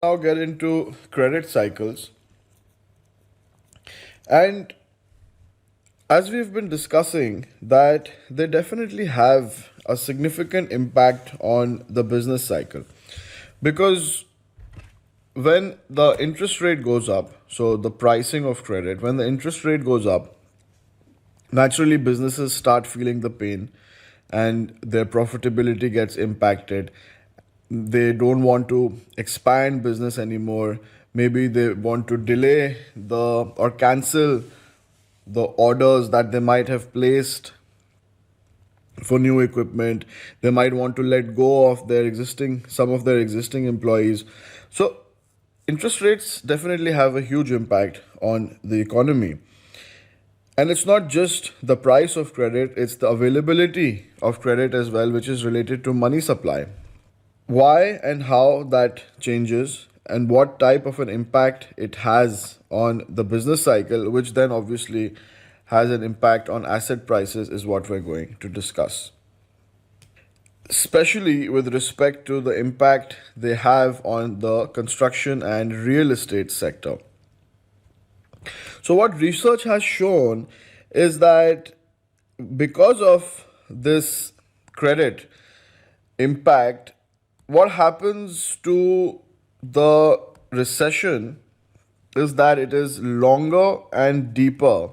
Now get into credit cycles. And as we've been discussing, that they definitely have a significant impact on the business cycle. Because when the interest rate goes up, so the pricing of credit, when the interest rate goes up, naturally businesses start feeling the pain and their profitability gets impacted. They don't want to expand business anymore. Maybe they want to delay the or cancel the orders that they might have placed for new equipment. They might want to let go of their existing some of their existing employees. So interest rates definitely have a huge impact on the economy. And it's not just the price of credit, it's the availability of credit as well, which is related to money supply. Why and how that changes and what type of an impact it has on the business cycle, which then obviously has an impact on asset prices, is what we're going to discuss. Especially with respect to the impact they have on the construction and real estate sector. So, what research has shown is that because of this credit impact, what happens to the recession is that it is longer and deeper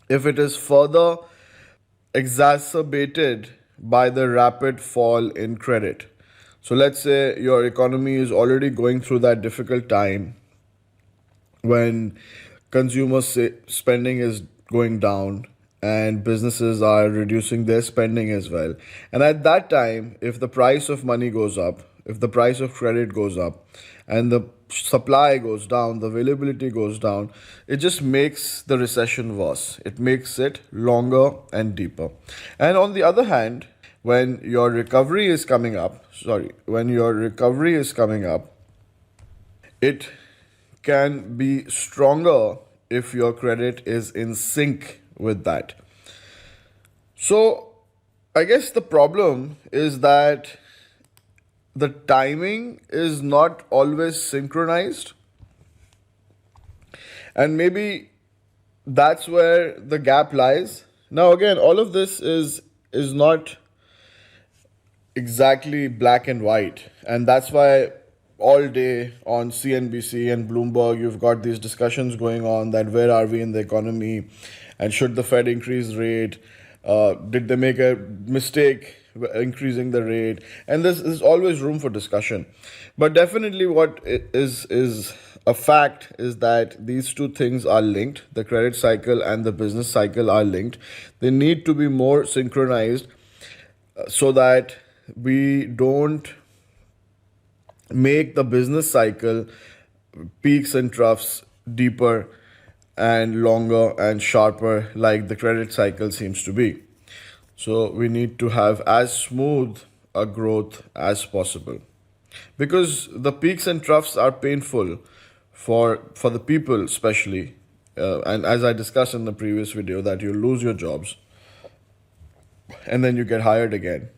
if it is further exacerbated by the rapid fall in credit. So, let's say your economy is already going through that difficult time when spending is going down and businesses are reducing their spending as well. And at that time, if the price of money goes up, if the price of credit goes up, and the supply goes down, the availability goes down, it just makes the recession worse. It makes it longer and deeper. And on the other hand, when your recovery is coming up, it can be stronger if your credit is in sync with that. So, I guess the problem is that the timing is not always synchronized, and maybe that's where the gap lies. Now, again, all of this is not exactly black and white, and that's why all day on CNBC and Bloomberg you've got these discussions going on that where are we in the economy, and should the Fed increase rate, did they make a mistake increasing the rate, and there's always room for discussion. But definitely what is a fact is that these two things are linked. The credit cycle and the business cycle are linked. They need to be more synchronized so that we don't make the business cycle peaks and troughs deeper and longer and sharper like the credit cycle seems to be. So we need to have as smooth a growth as possible, because the peaks and troughs are painful for the people especially, and as I discussed in the previous video, that you lose your jobs and then you get hired again.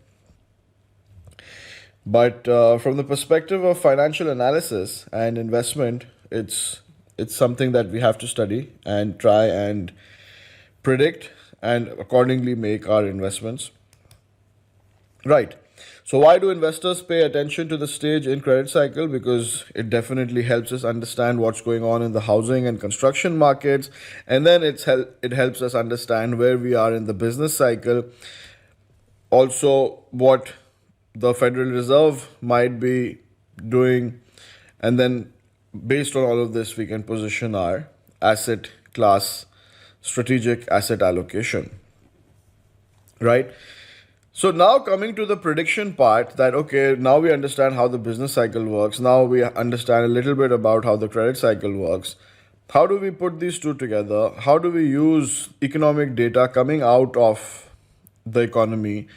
But from the perspective of financial analysis and investment, it's something that we have to study and try and predict and accordingly make our investments. Right. So why do investors pay attention to the stage in credit cycle? Because it definitely helps us understand what's going on in the housing and construction markets, and then it helps us understand where we are in the business cycle. Also, what the Federal Reserve might be doing, and then based on all of this, we can position our asset class strategic asset allocation. Right? So now coming to the prediction part, that okay, now we understand how the business cycle works. Now we understand a little bit about how the credit cycle works. How do we put these two together? How do we use economic data coming out of the economy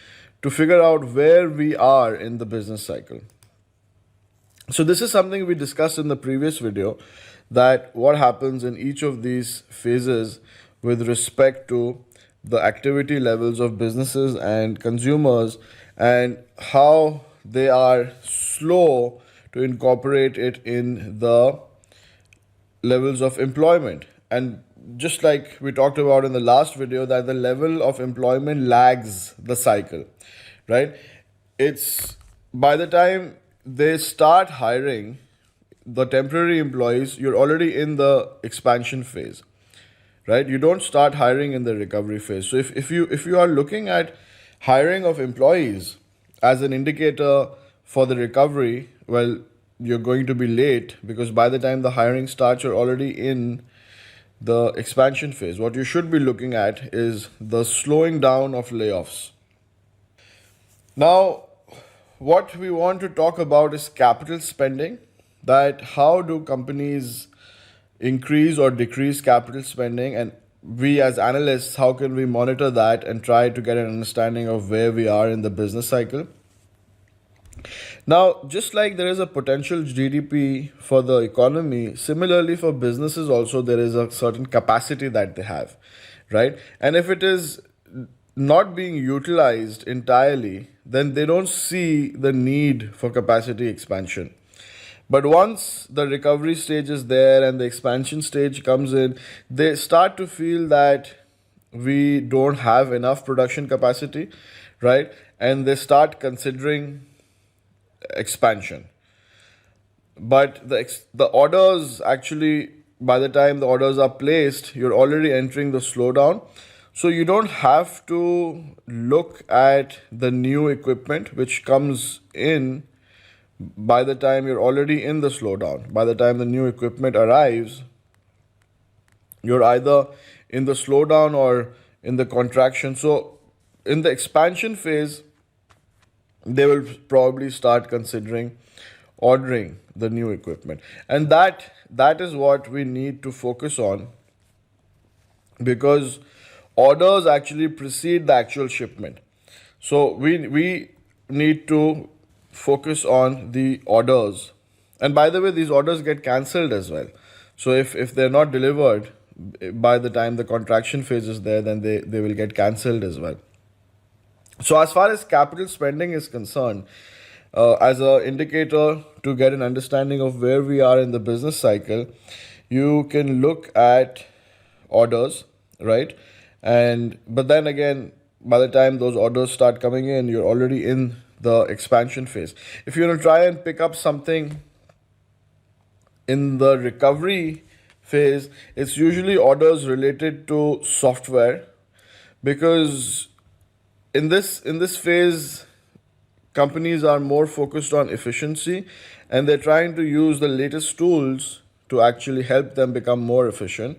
to figure out where we are in the business cycle? So this is something we discussed in the previous video, that what happens in each of these phases with respect to the activity levels of businesses and consumers, and how they are slow to incorporate it in the levels of employment. And just like we talked about in the last video, that the level of employment lags the cycle, right? It's by the time they start hiring the temporary employees, you're already in the expansion phase, right? You don't start hiring in the recovery phase. So if you are looking at hiring of employees as an indicator for the recovery, well, you're going to be late, because by the time the hiring starts, you're already in the expansion phase. What you should be looking at is the slowing down of layoffs. Now, what we want to talk about is capital spending. That how do companies increase or decrease capital spending, and we as analysts, how can we monitor that and try to get an understanding of where we are in the business cycle. Now, just like there is a potential GDP for the economy, similarly for businesses also there is a certain capacity that they have, right? And if it is not being utilized entirely, then they don't see the need for capacity expansion. But once the recovery stage is there and the expansion stage comes in, they start to feel that we don't have enough production capacity, right? And they start considering expansion. But the orders actually, by the time the orders are placed, you're already entering the slowdown. So you don't have to look at the new equipment which comes in by the time you're already in the slowdown. By the time the new equipment arrives, you're either in the slowdown or in the contraction. So in the expansion phase, they will probably start considering ordering the new equipment. And that is what we need to focus on, because orders actually precede the actual shipment. So we need to focus on the orders. And by the way, these orders get cancelled as well. So if they're not delivered by the time the contraction phase is there, then they will get cancelled as well. So as far as capital spending is concerned, as an indicator to get an understanding of where we are in the business cycle, you can look at orders, right? But then again, by the time those orders start coming in, you're already in the expansion phase. If you want to try and pick up something in the recovery phase, it's usually orders related to software, because in this phase, companies are more focused on efficiency, and they're trying to use the latest tools to actually help them become more efficient.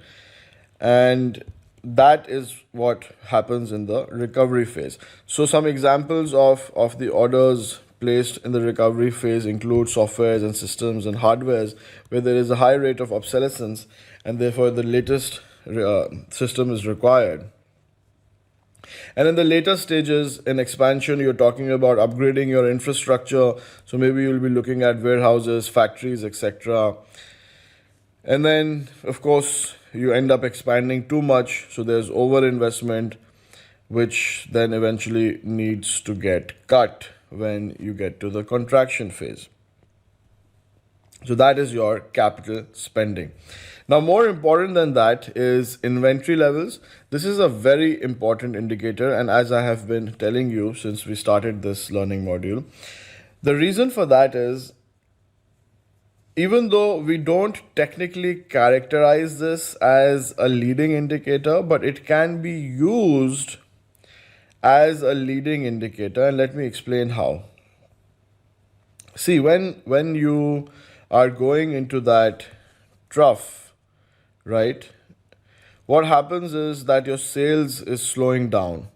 And that is what happens in the recovery phase. So some examples of the orders placed in the recovery phase include softwares and systems and hardwares where there is a high rate of obsolescence, and therefore the latest system is required. And in the later stages in expansion, you're talking about upgrading your infrastructure. So maybe you'll be looking at warehouses, factories, etc. And then, of course, you end up expanding too much. So there's overinvestment, which then eventually needs to get cut when you get to the contraction phase. So that is your capital spending. Now, more important than that is inventory levels. This is a very important indicator, and as I have been telling you since we started this learning module, the reason for that is, even though we don't technically characterize this as a leading indicator, but it can be used as a leading indicator, and let me explain how. See, when you are going into that trough, right, what happens is that your sales is slowing down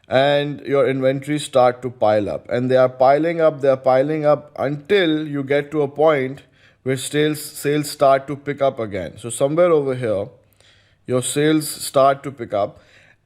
and your inventories start to pile up, and they are piling up until you get to a point where sales start to pick up again. So somewhere over here, your sales start to pick up,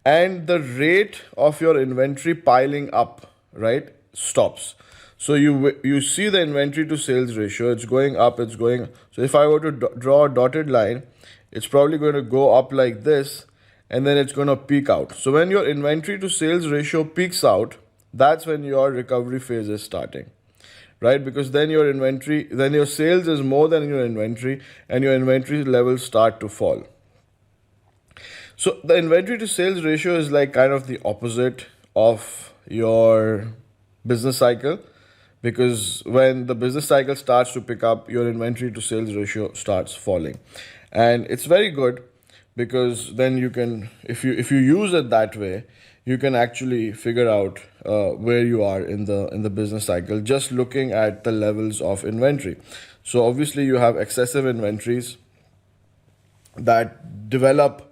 and the rate of your inventory piling up, right, stops. So you see the inventory to sales ratio, it's going up, it's going. So if I were to draw a dotted line, it's probably going to go up like this, and then it's going to peak out. So when your inventory to sales ratio peaks out, that's when your recovery phase is starting, right? Because then then your sales is more than your inventory, and your inventory levels start to fall. So the inventory to sales ratio is like kind of the opposite of your business cycle, because when the business cycle starts to pick up, your inventory to sales ratio starts falling. And it's very good because then you can, if you use it that way, you can actually figure out where you are in the business cycle just looking at the levels of inventory. So obviously you have excessive inventories that develop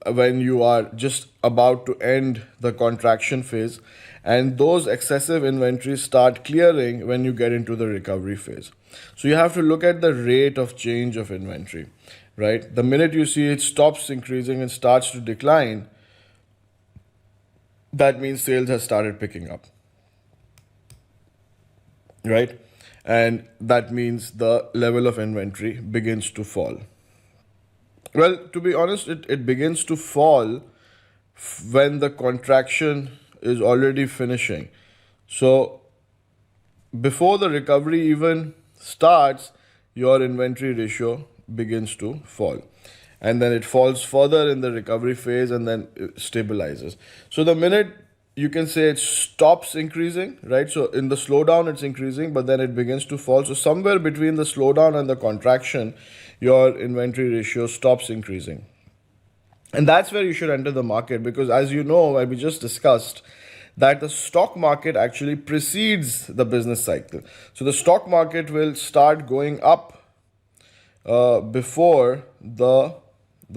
when you are just about to end the contraction phase, and those excessive inventories start clearing when you get into the recovery phase. So you have to look at the rate of change of inventory, right? The minute you see it stops increasing and starts to decline, that means sales has started picking up, right? And that means the level of inventory begins to fall. Well, to be honest, it begins to fall when the contraction is already finishing. So before the recovery even starts, your inventory ratio begins to fall. And then it falls further in the recovery phase and then it stabilizes. So the minute you can say it stops increasing, right? So in the slowdown, it's increasing, but then it begins to fall. So somewhere between the slowdown and the contraction, your inventory ratio stops increasing. And that's where you should enter the market, because as you know, we just discussed that the stock market actually precedes the business cycle. So the stock market will start going up before the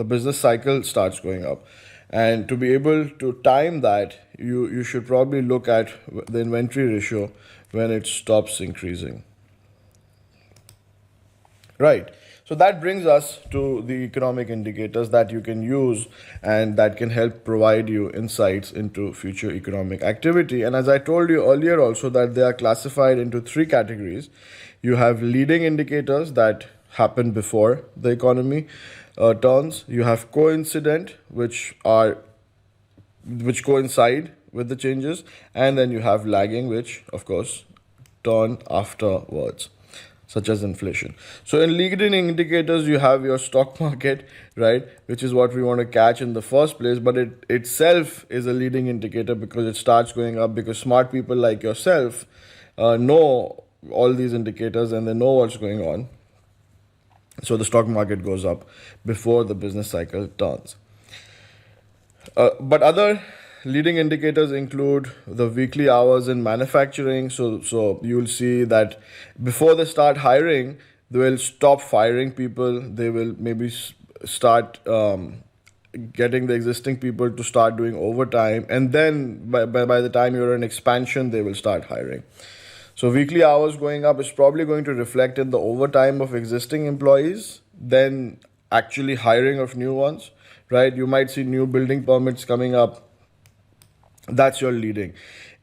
business cycle starts going up. And to be able to time that, you should probably look at the inventory ratio when it stops increasing. Right. So that brings us to the economic indicators that you can use and that can help provide you insights into future economic activity. And as I told you earlier also, that they are classified into three categories. You have leading indicators that happen before the economy turns. You have coincident, which coincide with the changes, and then you have lagging, which of course turn afterwards, such as inflation. So in leading indicators, you have your stock market, right, which is what we want to catch in the first place, but it itself is a leading indicator because it starts going up, because smart people like yourself know all these indicators and they know what's going on. So the stock market goes up before the business cycle turns. But other leading indicators include the weekly hours in manufacturing. So you'll see that before they start hiring, they will stop firing people. They will maybe start getting the existing people to start doing overtime. And then by the time you're in expansion, they will start hiring. So weekly hours going up is probably going to reflect in the overtime of existing employees, then actually hiring of new ones, right? You might see new building permits coming up. That's your leading.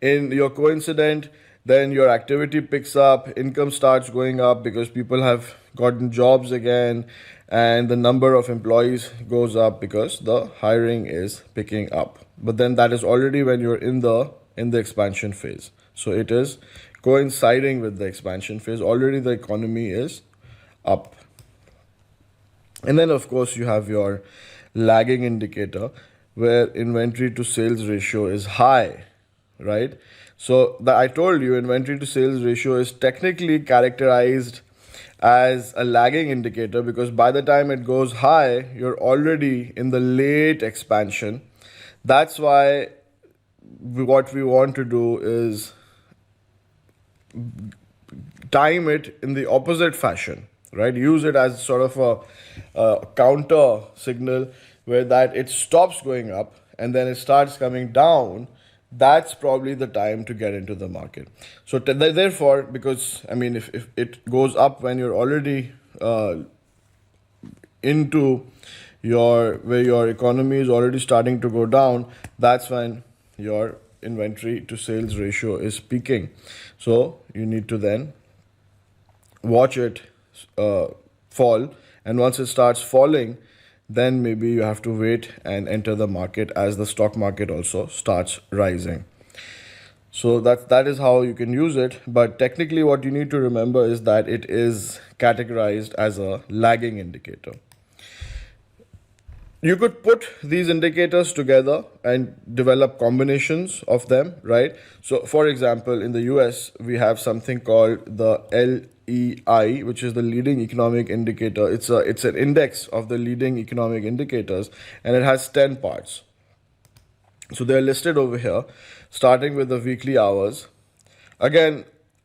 In your coincident, then your activity picks up, income starts going up because people have gotten jobs again, and the number of employees goes up because the hiring is picking up. But then that is already when you're in the expansion phase. So it is coinciding with the expansion phase. Already the economy is up. And then of course you have your lagging indicator, where inventory to sales ratio is high, right? So I told you inventory to sales ratio is technically characterized as a lagging indicator because by the time it goes high, you're already in the late expansion. That's why what we want to do is time it in the opposite fashion, right? Use it as sort of a counter signal where that it stops going up and then it starts coming down. That's probably the time to get into the market. So therefore, because I mean, if it goes up when you're already into where your economy is already starting to go down, that's when your inventory to sales ratio is peaking. So you need to then watch it fall, and once it starts falling, then maybe you have to wait and enter the market as the stock market also starts rising. So that is how you can use it. But technically, what you need to remember is that it is categorized as a lagging indicator. You could put these indicators together and develop combinations of them, right? So, for example, in the US, we have something called the LEI, which is the leading economic indicator. It's an index of the leading economic indicators, and it has 10 parts. So they're listed over here, starting with the weekly hours. Again,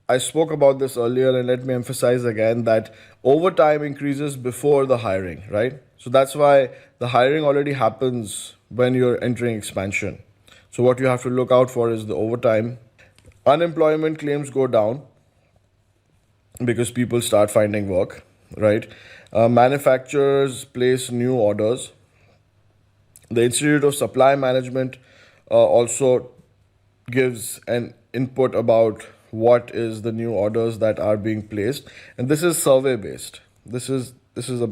I spoke about this earlier, and let me emphasize again that overtime increases before the hiring, right? So that's why the hiring already happens when you're entering expansion. So what you have to look out for is the overtime. Unemployment claims go down because people start finding work, right? Manufacturers place new orders. The Institute of Supply Management also gives an input about what is the new orders that are being placed, and this is survey based. This is a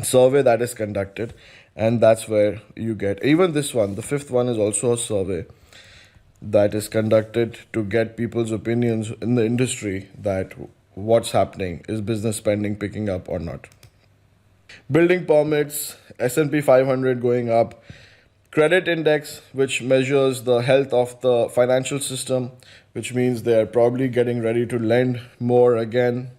survey that is conducted, and that's where you get even this one. The fifth one is also a survey that is conducted to get people's opinions in the industry that what's happening, is business spending picking up or not. Building permits, S&P 500 going up, credit index, which measures the health of the financial system, which means they are probably getting ready to lend more again.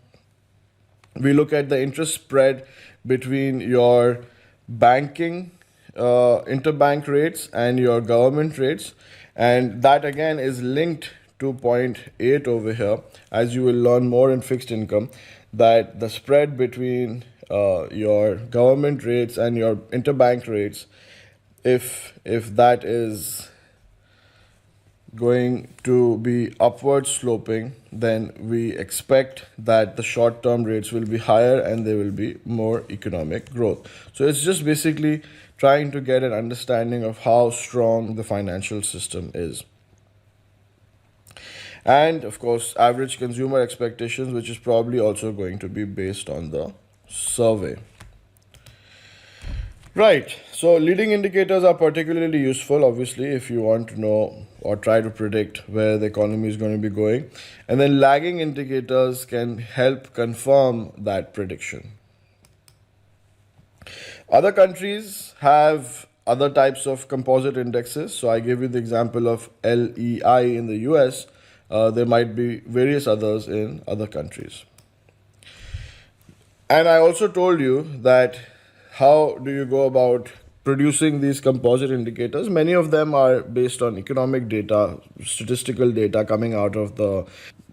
We look at the interest spread between your banking interbank rates and your government rates, and that again is linked to point 8 over here, as you will learn more in fixed income, that the spread between your government rates and your interbank rates, if that is going to be upward sloping, then we expect that the short term rates will be higher and there will be more economic growth. So it's just basically trying to get an understanding of how strong the financial system is. And of course, average consumer expectations, which is probably also going to be based on the survey. Right. So leading indicators are particularly useful, obviously, if you want to know or try to predict where the economy is going to be going. And then lagging indicators can help confirm that prediction. Other countries have other types of composite indexes. So I gave you the example of LEI in the US. There might be various others in other countries. And I also told you that how do you go about producing these composite indicators? Many of them are based on economic data, statistical data coming out of the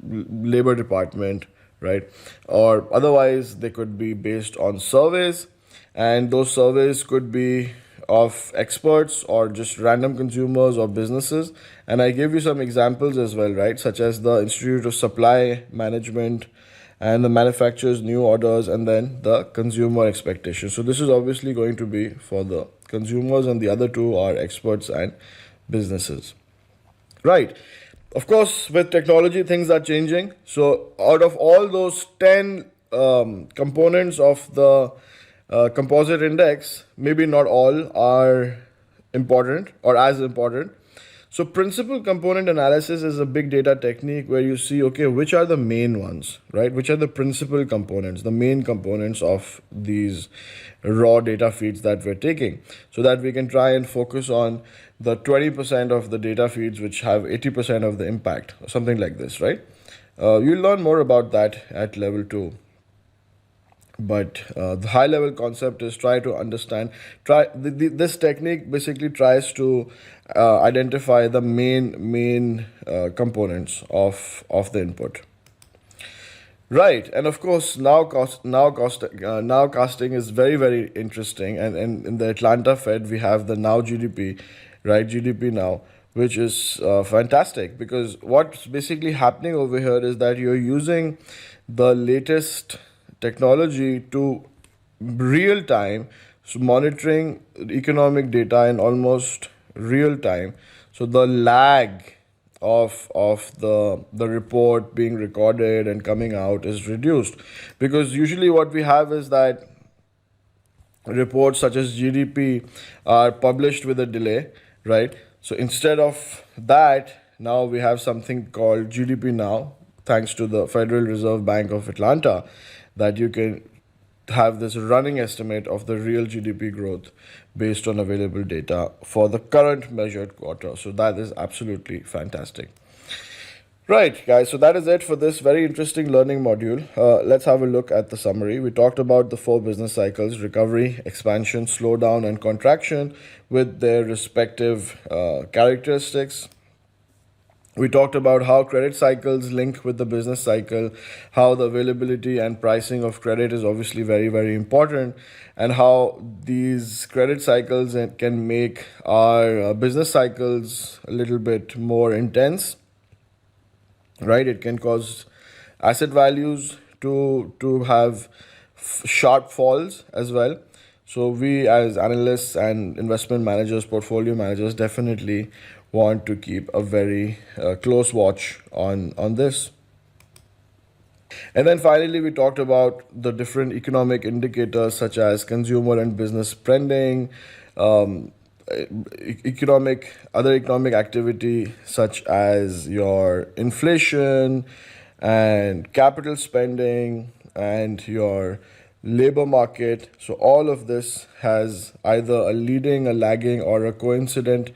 labor department, right? Or otherwise, they could be based on surveys, and those surveys could be of experts or just random consumers or businesses. And I gave you some examples as well, right? Such as the Institute of Supply Management and the manufacturer's new orders, and then the consumer expectations. So this is obviously going to be for the consumers, and the other two are experts and businesses. Right. Of course, with technology, things are changing. So out of all those 10 components of the composite index, maybe not all are important or as important. So principal component analysis is a big data technique where you see, okay, which are the main ones, right? Which are the principal components, the main components of these raw data feeds that we're taking, so that we can try and focus on the 20% of the data feeds which have 80% of the impact, or something like this, right? You'll learn more about that at level 2. But the high level concept is try to understand, this technique basically tries to identify the main components of the input. Right, and of course now casting is very interesting, and in the Atlanta Fed we have the now GDP, right? GDP now, which is fantastic, because what's basically happening over here is that you're using the latest technology to real time, so monitoring economic data in almost real time. So the lag of the report being recorded and coming out is reduced, because usually what we have is that reports such as GDP are published with a delay, right? So instead of that, now we have something called GDP now, thanks to the Federal Reserve Bank of Atlanta, that you can have this running estimate of the real GDP growth based on available data for the current measured quarter. So that is absolutely fantastic. Right, guys, so that is it for this very interesting learning module. Let's have a look at the summary. We talked about the four business cycles: recovery, expansion, slowdown, and contraction with their respective characteristics. We talked about how credit cycles link with the business cycle, how the availability and pricing of credit is obviously very, very important, and how these credit cycles can make our business cycles a little bit more intense, right? It can cause asset values to have sharp falls as well. So we as analysts and investment managers, portfolio managers, definitely want to keep a very close watch on this. And then finally, we talked about the different economic indicators such as consumer and business spending, other economic activity such as your inflation and capital spending and your labor market. So all of this has either a leading, a lagging, or a coincident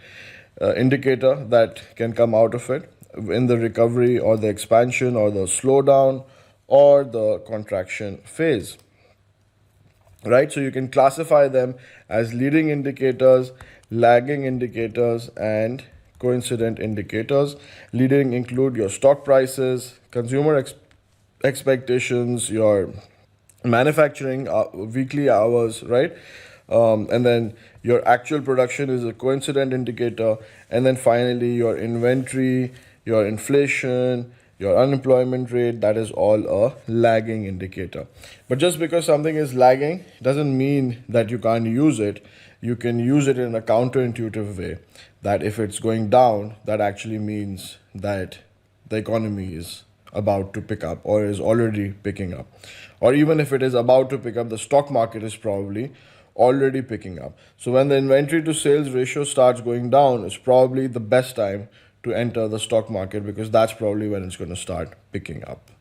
indicator that can come out of it in the recovery or the expansion or the slowdown or the contraction phase, right? So you can classify them as leading indicators, lagging indicators, and coincident indicators. Leading include your stock prices, consumer expectations, your manufacturing weekly hours, right? And then your actual production is a coincident indicator. And then finally, your inventory, your inflation, your unemployment rate, that is all a lagging indicator. But just because something is lagging doesn't mean that you can't use it. You can use it in a counterintuitive way, that if it's going down, that actually means that the economy is about to pick up or is already picking up. Or even if it is about to pick up, the stock market is probably already picking up. So when the inventory to sales ratio starts going down, it's probably the best time to enter the stock market, because that's probably when it's going to start picking up.